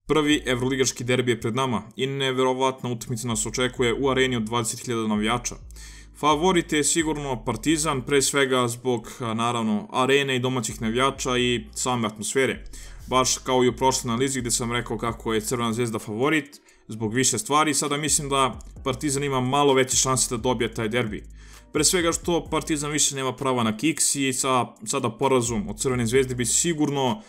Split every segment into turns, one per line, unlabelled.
Prvi evroligaški derbi je pred nama i neverovatna utakmica nas očekuje u areni od 20.000 navijača. Favorit je sigurno Partizan, pre svega zbog, naravno, arene i domaćih navijača i same atmosfere. Baš kao i u prošloj analizi gde sam rekao kako je Crvena zvezda favorit zbog više stvari, sada mislim da Partizan ima malo veće šanse da dobije taj derbi. Pre svega što Partizan više nema prava na kiks i sada porazom od Crvene zvezde bi sigurno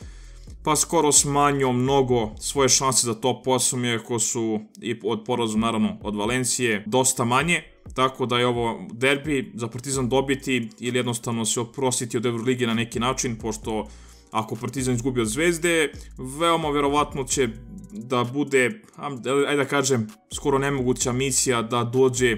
pa skoro smanjio mnogo svoje šanse za top 8, iako su i od porazom naravno od Valencije dosta manje, tako da je ovo derbi za Partizan dobiti ili jednostavno se oprostiti od Evrolige na neki način, pošto ako Partizan izgubi od Zvezde, veoma verovatno će da bude, ajde da kažem, skoro nemoguća misija da dođe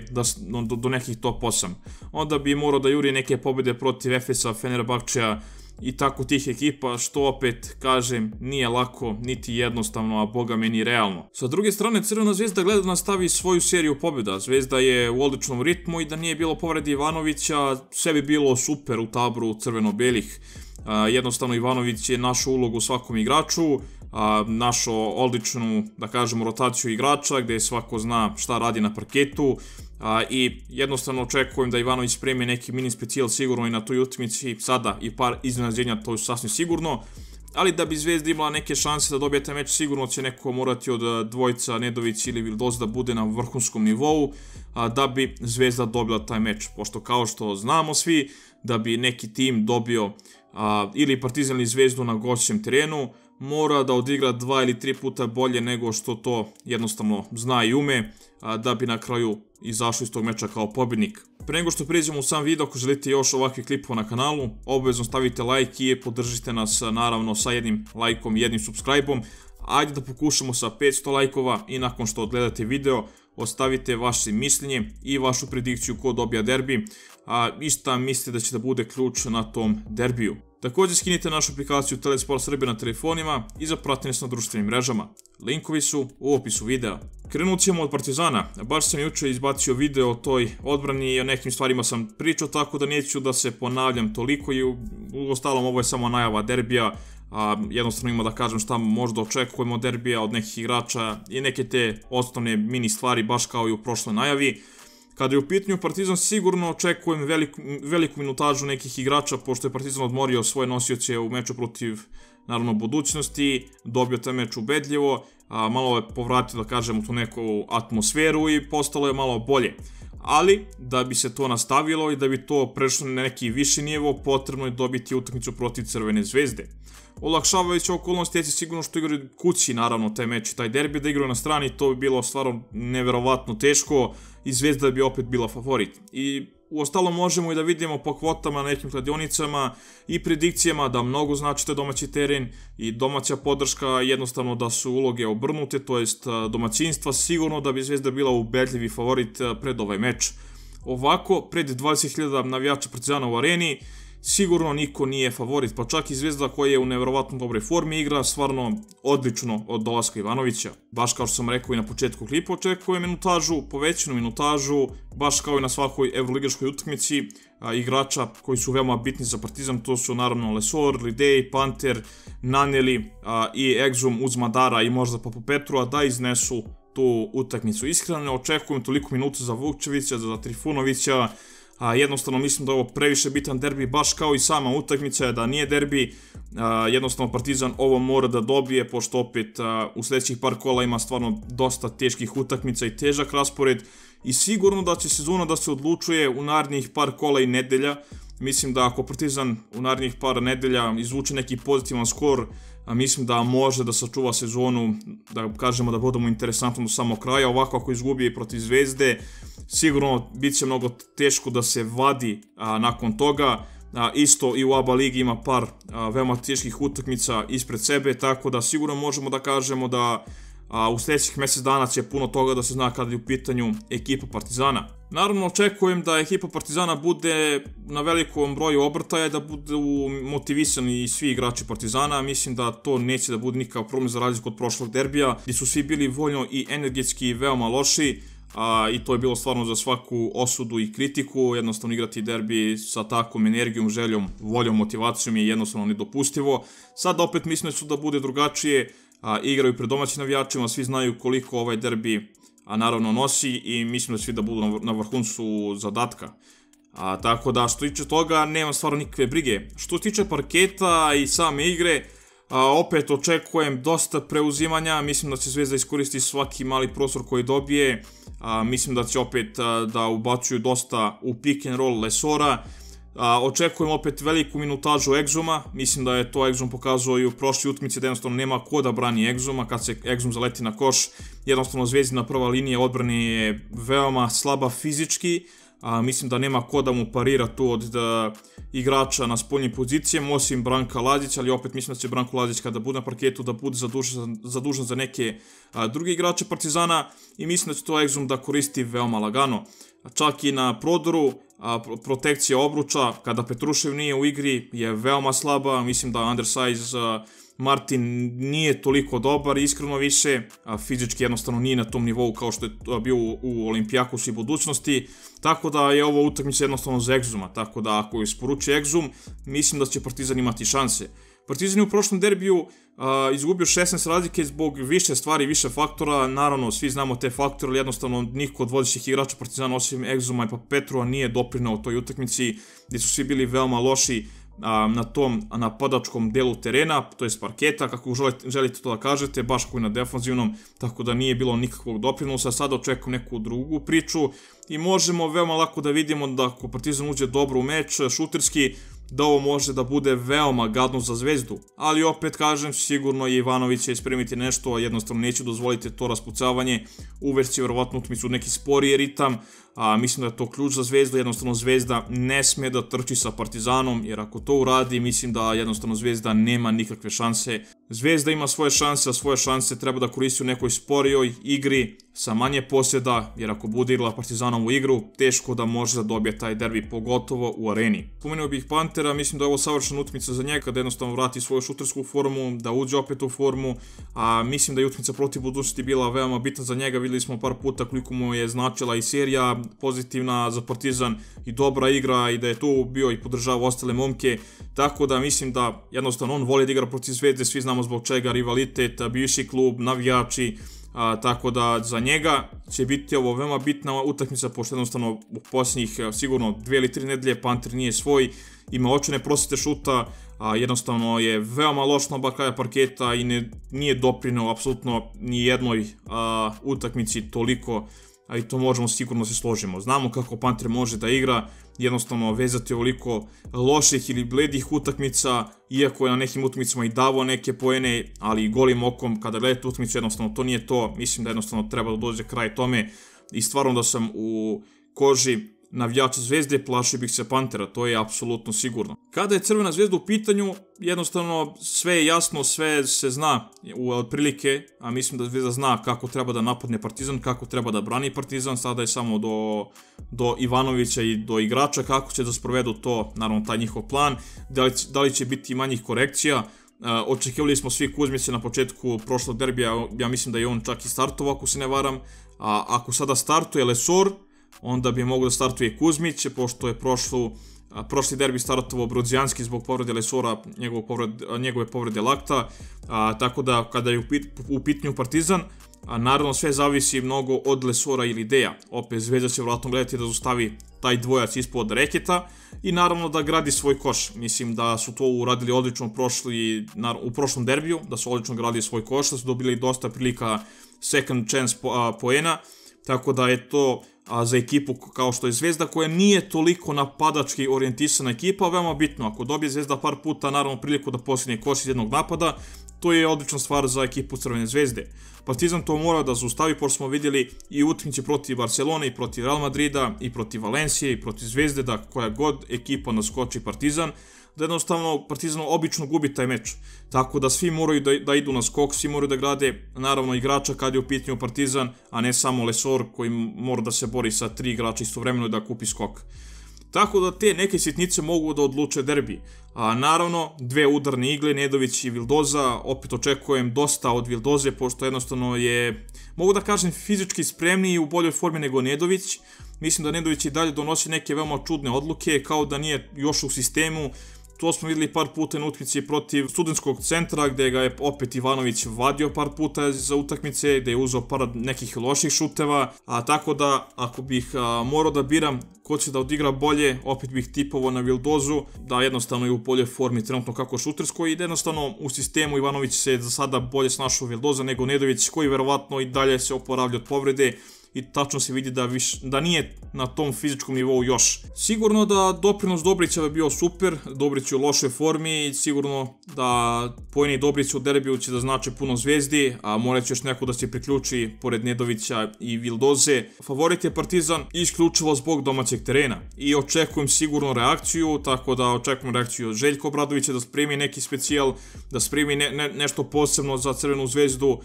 do nekih top 8. Onda bi morao da juri neke pobjede protiv Efesa, Fenerbahčeja i tako tih ekipa, što opet, kažem, nije lako, niti jednostavno, a boga me ni realno. Sa druge strane, Crvena zvezda gleda da nastavi svoju seriju pobjeda. Zvezda je u odličnom ritmu i da nije bilo povrede Ivanovića, sve bi bilo super u taboru crveno-belih. Jednostavno, Ivanović je našao ulogu svakom igraču, našao odličnu, da kažemo, rotaciju igrača, gde svako zna šta radi na parketu, i jednostavno očekujem da Ivanović spremi neki mini specijal sigurno i na toj utakmici, sada i par iznenađenja, to je sasvim sigurno, ali da bi Zvezda imala neke šanse da dobije taj meč, sigurno će neko morati od dvojica, Nedović ili Vildoza, da bude na vrhunskom nivou, da bi Zvezda dobila taj meč, pošto kao što znamo svi, da bi neki tim dobio ili Partizan ili Zvezdu na gošćem terenu, mora da odigra 2 ili 3 puta bolje nego što to jednostavno zna i ume, da bi na kraju izašao iz tog meča kao pobjednik. Pre nego što pređemo u sam video, ako želite još ovakvih klipova na kanalu, obavezno stavite like i podržite nas naravno sa jednim lajkom i jednim subscribe-om. Ajde da pokušamo sa 500 lajkova i nakon što odgledate video, ostavite vaše mišljenje i vašu predikciju ko dobija derbi, i šta mislite da će da bude ključ na tom derbiju. Također skinite našu aplikaciju Telesport Srbija na telefonima i zapratite nas na društvenim mrežama. Linkovi su u opisu videa. Krenut ćemo od Partizana. Baš sam juče izbacio video o toj odbrani i o nekim stvarima sam pričao, tako da neću da se ponavljam toliko i uostalom ovo je samo najava derbija. Jednostavno ima da kažem šta možda očekujemo od derbija od nekih igrača i neke te osnovne mini stvari baš kao i u prošloj najavi. Kada je u pitanju Partizan, sigurno očekujem veliku minutažu nekih igrača, pošto je Partizan odmorio svoje nosioce u meču protiv, naravno, Budućnosti, dobio taj meč ubedljivo, malo je povratio, da kažem, u tu neku atmosferu i postalo je malo bolje. Ali, da bi se to nastavilo i da bi to prešlo na neki viši nivo, potrebno je dobiti utakmicu protiv Crvene zvezde. Olakšavajuća okolnost je sigurno što igraju kući, naravno, taj meč i taj derbi, da igraju na strani, to bi bilo stvarno neverovatno teško i Zvezda bi opet bila favorit. I uostalom možemo i da vidimo po kvotama na nekim kladionicama i predikcijama da mnogo znači taj domaći teren i domaća podrška, jednostavno da su uloge obrnute, to jest domaćinstva, sigurno da bi Zvezda bila ubedljivi favorit pred ovaj meč. Ovako, pred 20.000 navijača Partizana u areni, sigurno niko nije favorit, pa čak i Zvezda koja je u neverovatno dobroj formi igra stvarno odlično od dolaska Ivanovića. Baš kao što sam rekao i na početku klipa, očekujem minutažu, povećanu minutažu, baš kao i na svakoj evroligaškoj utakmici igrača koji su veoma bitni za Partizan, to su naravno Lesor, Lidej, Panter, Naneli i Exum uz Madara i možda Papu Petru, da iznesu tu utakmicu. Iskreno ne očekujem toliko minuta za Vukčevića, za Trifunovića, jednostavno mislim da je ovo previše bitan derbi, baš kao i sama utakmica, da nije derbi, jednostavno Partizan ovo mora da dobije, pošto opet u sljedećih par kola ima stvarno dosta teških utakmica i težak raspored i sigurno da će sezona da se odlučuje u narednih par kola i nedelja. Mislim da ako Partizan u narednih par nedelja izvuče neki pozitivan skor, mislim da može da sačuva sezonu, da kažemo da budemo interesantno do samog kraja. Ovako ako izgubi protiv Zvezde, sigurno bit će mnogo teško da se vadi nakon toga. Isto i u ABA ligi ima par veoma teških utakmica ispred sebe, tako da sigurno možemo da kažemo da u sljedećih mjesec dana će puno toga da se zna kada je u pitanju ekipa Partizana. Naravno, očekujem da ekipa Partizana bude na velikom broju obrtaja, da budu motivisani svi igrači Partizana. Mislim da to neće da bude nikakav problem za razliku od prošlog derbija, gdje su svi bili voljno i energetski veoma loši. I to je bilo stvarno za svaku osudu i kritiku. Jednostavno igrati derbi sa takvom energijom, željom, voljom, motivacijom je jednostavno nedopustivo. Sad opet mislim da bude drugačije, igraju pred domaćim navijačima, svi znaju koliko ovaj derbi naravno nosi i mislim da svi da budu na vrhuncu zadatka. Tako da što tiče toga nema stvarno nikakve brige. Što tiče parketa i same igre, opet očekujem dosta preuzimanja, mislim da će Zvezda iskoristiti svaki mali prostor koji dobije, mislim da će opet da ubacuju dosta u pick and roll Lesora, očekujem opet veliku minutažu Exuma, mislim da je to Exum pokazao i u prošli utakmici da jednostavno nema ko da brani Exuma, kad se Exum zaleti na koš, jednostavno Zvezdina prva linija odbrane je veoma slaba fizički, mislim da nema ko da mu parira tu od igrača na spoljnim pozicijama, osim Branka Lazića, ali opet mislim da će Branko Lazić kada bude na parketu da bude zadužen za neke druge igrače Partizana i mislim da će to Exum da koristi veoma lagano. Čak i na prodoru, protekcija obruča, kada Petrušev nije u igri, je veoma slaba, mislim da undersize Martin nije toliko dobar, iskreno više, fizički jednostavno nije na tom nivou kao što je bio u Olimpijakosu i budućnosti, tako da je ovo utakmica jednostavno za Exuma, tako da ako isporuči Exum, mislim da će Partizan imati šanse. Partizan je u prošlom derbiju izgubio 16 razlike zbog više stvari, više faktora, naravno svi znamo te faktore, ali jednostavno niko od vodećih igrača Partizana osim Exuma i Petrova nije doprineo u toj utakmici gdje su svi bili veoma loši na tom napadačkom delu terena, to je parketa, kako želite to da kažete, baš kao i na defanzivnom, tako da nije bilo nikakvog doprinosa. Sada očekujem neku drugu priču i možemo veoma lako da vidimo da ako Partizan uđe dobro u meč, šuterski, da ovo može da bude veoma gadno za Zvezdu, ali opet kažem, sigurno je Ivanović će ispremiti nešto, jednostavno neće dozvoliti to raspucavanje, uvešće verovatno utakmicu neki sporiji ritam, mislim da je to ključ za Zvezdu, jednostavno Zvezda ne sme da trči sa Partizanom, jer ako to uradi, mislim da jednostavno Zvezda nema nikakve šanse. Zvezda ima svoje šanse, a svoje šanse treba da koristi u nekoj sporijoj igri, sa manje posjeda, jer ako bude igrala Partizanovu igru, teško da može da dobije taj derbi, pogotovo u areni. Pomenuo bih Pantera, mislim da je ovo savršena utakmica za njega, da jednostavno vrati svoju šutersku formu, da uđe opet u formu, a mislim da je utakmica protiv budućnosti bila veoma bitna za njega, videli smo par puta koliko mu je značila i serija pozitivna za Partizan i dobra igra i da je tu bio i podržava ostale momke, tako da mislim da jednostavno on voli da igra protiv Zvezde, svi znamo zbog čega, rivalitet, bivši klub, navijači, tako da za njega će biti ovo veoma bitna utakmica, pošto jednostavno u posljednjih sigurno 2 ili 3 nedelje Panter nije svoj, ima očajne prosjete šuta, jednostavno je veoma loš na kraja parketa i nije doprineo apsolutno ni jednoj utakmici toliko, a i to možemo sigurno se složimo. Znamo kako Panter može da igra, jednostavno vezati ovoliko loših ili bledih utakmica, iako je na nekim utakmicama i davao neke poene, ali golim okom kada gledate utakmicu jednostavno to nije to, mislim da jednostavno treba da dođe kraj tome i stvarno da sam u koži navijača Zvezde, plašio bih se Pantera, to je apsolutno sigurno. Kada je Crvena Zvezda u pitanju, jednostavno sve je jasno, sve se zna otprilike, a mislim da Zvezda zna kako treba da napadne Partizan, kako treba da brani Partizan, sada je samo do Ivanovića i do igrača kako će da sprovedu to, naravno taj njihov plan, da li će biti manjih korekcija. Očekivali smo svi Kuzmića na početku prošlog derbija, ja mislim da je on čak i startovao ako se ne varam, a ako sada startuje Lesor, onda bi mogao da startuje Kuzmić, pošto je prošli derbi startovao Brodzijanski zbog povrede Lesora, njegove povrede lakta, tako da kada je u pitanju Partizan, naravno sve zavisi mnogo od Lesora ili Deja. Opet Zvezda će vjerojatno gledati da zostavi taj dvojac ispod reketa i naravno da gradi svoj koš. Mislim da su to uradili odlično u prošlom derbiju, da su odlično gradili svoj koš, da su dobili dosta prilika second chance poena, tako da je to za ekipu kao što je Zvezda, koja nije toliko napadački orijentisana ekipa, veoma bitno. Ako dobije Zvezda par puta, naravno priliku da postigne koš iz jednog napada, to je odlična stvar za ekipu Crvene Zvezde. Partizan to mora da zaustavi, pošto smo vidjeli i utakmice protiv Barcelone, i protiv Real Madrida, i protiv Valencije, i protiv Zvezde, da koja god ekipa naskoči Partizan, da jednostavno Partizan obično gubi taj meč. Tako da svi moraju da idu na skok, svi moraju da grade, naravno igrača kad je u pitanju Partizan, a ne samo Lesor koji mora da se bori sa 3 igrača istovremeno da kupi skok. Tako da te neke sitnice mogu da odluče derbi. Naravno, 2 udarne igle, Nedović i Vildoza, opet očekujem dosta od Vildoze, pošto jednostavno je, mogu da kažem, fizički spremniji i u boljoj formi nego Nedović. Mislim da Nedović i dalje donosi neke veoma čudne odluke, kao da nije još u sistemu, To smo videli par puta na utakmici protiv Studentskog centra, gde ga je opet Ivanović vadio par puta za utakmice, gde je uzeo par nekih loših šuteva, tako da ako bih morao da biram ko će da odigra bolje, opet bih tipovao na Vildozu, da jednostavno je u boljoj formi trenutno kako šutersko i da jednostavno u sistemu Ivanović se za sada bolje snašao Vildoza nego Nedović, koji verovatno i dalje se oporavlja od povrede i tačno se vidi da nije na tom fizičkom nivou još. Sigurno da doprinos Dobrića bi bio super, Dobrić je u lošoj formi i sigurno da poeni Dobrića u derbiju će da znače puno zvezdi, a morat će još neko da se priključi pored Nedovića i Vildoze. Favorit je Partizan isključivo zbog domaćeg terena i očekujem sigurno reakciju, tako da očekujem reakciju od Željka Obradovića da spremi neki specijal, da spremi nešto posebno za Crvenu zvezdu,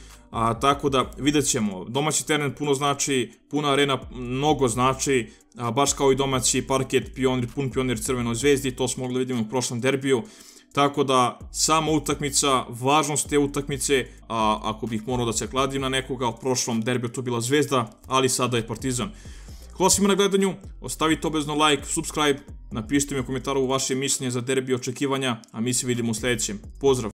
tako da vidjet ćemo. Domaći teren puno znači, puna arena mnogo znači, baš kao i domaći parket, pun pionir Crvenoj zvezdi, to smo mogli da vidimo u prošlom derbiju. Tako da, sama utakmica, važnost te utakmice, ako bih morao da se kladim na nekoga, u prošlom derbiju to bila Zvezda, ali sada je Partizan. Hvala svima na gledanju, ostavite obavezno like, subscribe, napišite mi u komentaru vaše mišljenje za derbi, očekivanja, a mi se vidimo u sljedećem. Pozdrav!